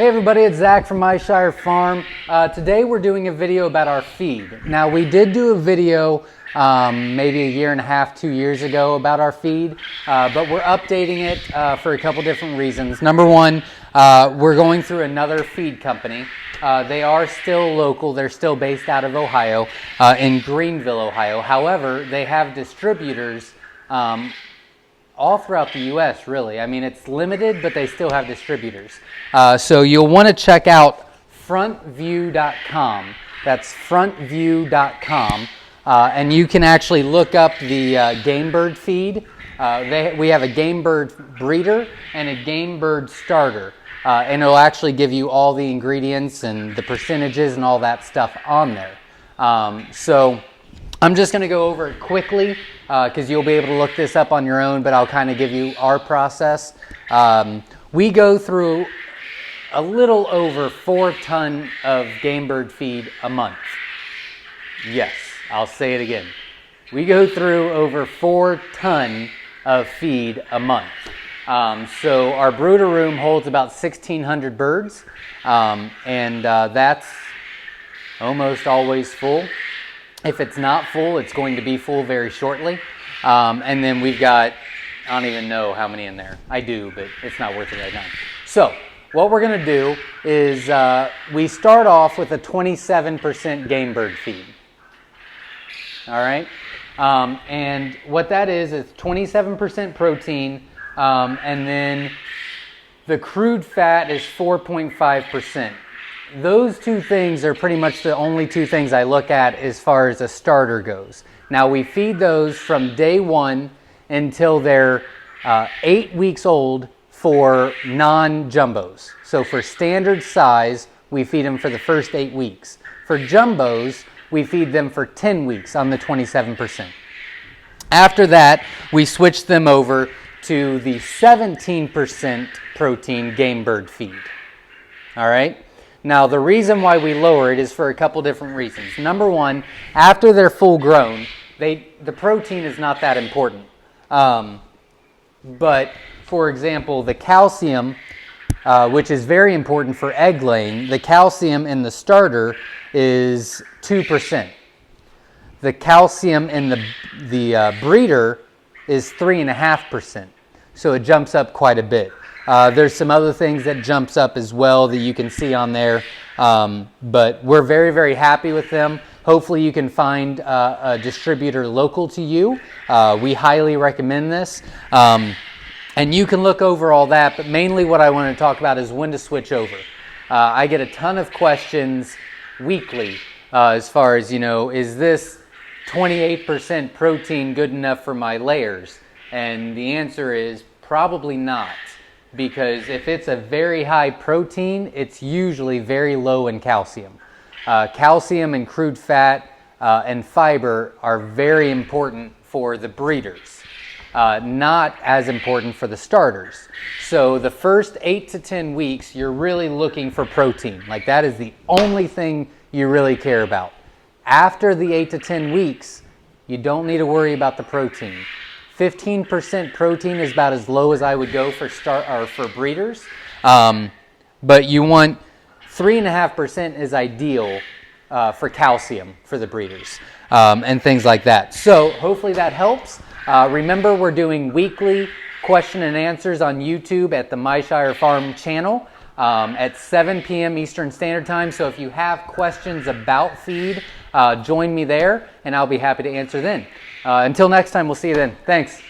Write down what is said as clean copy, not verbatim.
Hey everybody, it's Zach from Myshire Farm. Today we're doing a video about our feed. Now we did do a video maybe a year and a half, 2 years ago about our feed, but we're updating it for a couple different reasons. Number one, we're going through another feed company. They are still local, they're still based out of Ohio, in Greenville, Ohio. However, they have distributors all throughout the U.S. really. I mean, it's limited, but they still have distributors. So you'll want to check out frontview.com. That's frontview.com. And you can actually look up the game bird feed. We have a game bird breeder and a game bird starter. And it'll actually give you all the ingredients and the percentages and all that stuff on there. So I'm just going to go over it quickly because you'll be able to look this up on your own, but I'll kind of give you our process. We go through a little over 4 tons of game bird feed a month. Yes, I'll say it again. We go through over 4 tons of feed a month. So our brooder room holds about 1,600 birds, and that's almost always full. If it's not full, it's going to be full very shortly. And then we've got, I don't even know how many in there. I do, but it's not worth it right now. So what we're going to do is we start off with a 27% game bird feed. All right? And what that is 27% protein, and then the crude fat is 4.5%. Those two things are pretty much the only two things I look at as far as a starter goes. Now we feed those from day 1 until they're 8 weeks old for non-jumbos. So for standard size, we feed them for the first 8 weeks. For jumbos, we feed them for 10 weeks on the 27%. After that, we switch them over to the 17% protein game bird feed. All right? Now, the reason why we lower it is for a couple different reasons. Number one, after they're full grown, the protein is not that important. But, for example, the calcium, which is very important for egg laying, the calcium in the starter is 2%. The calcium in the breeder is 3.5%. So it jumps up quite a bit. There's some other things that jumps up as well that you can see on there, but we're very, very happy with them. Hopefully you can find a distributor local to you. We highly recommend this, and you can look over all that, but mainly what I want to talk about is when to switch over. I get a ton of questions weekly as far as, is this 28% protein good enough for my layers? And the answer is probably not. Because if it's a very high protein, it's usually very low in calcium. Calcium and crude fat and fiber are very important for the breeders, not as important for the starters. So the first 8 to 10 weeks, you're really looking for protein. Like that is the only thing you really care about. After the 8 to 10 weeks, you don't need to worry about the protein. 15% protein is about as low as I would go for breeders, but you want 3.5% is ideal for calcium for the breeders and things like that. So hopefully that helps. Remember, we're doing weekly question and answers on YouTube at the Myshire Farm channel at 7 p.m. Eastern Standard Time. So if you have questions about feed, join me there, and I'll be happy to answer then. Until next time, we'll see you then. Thanks.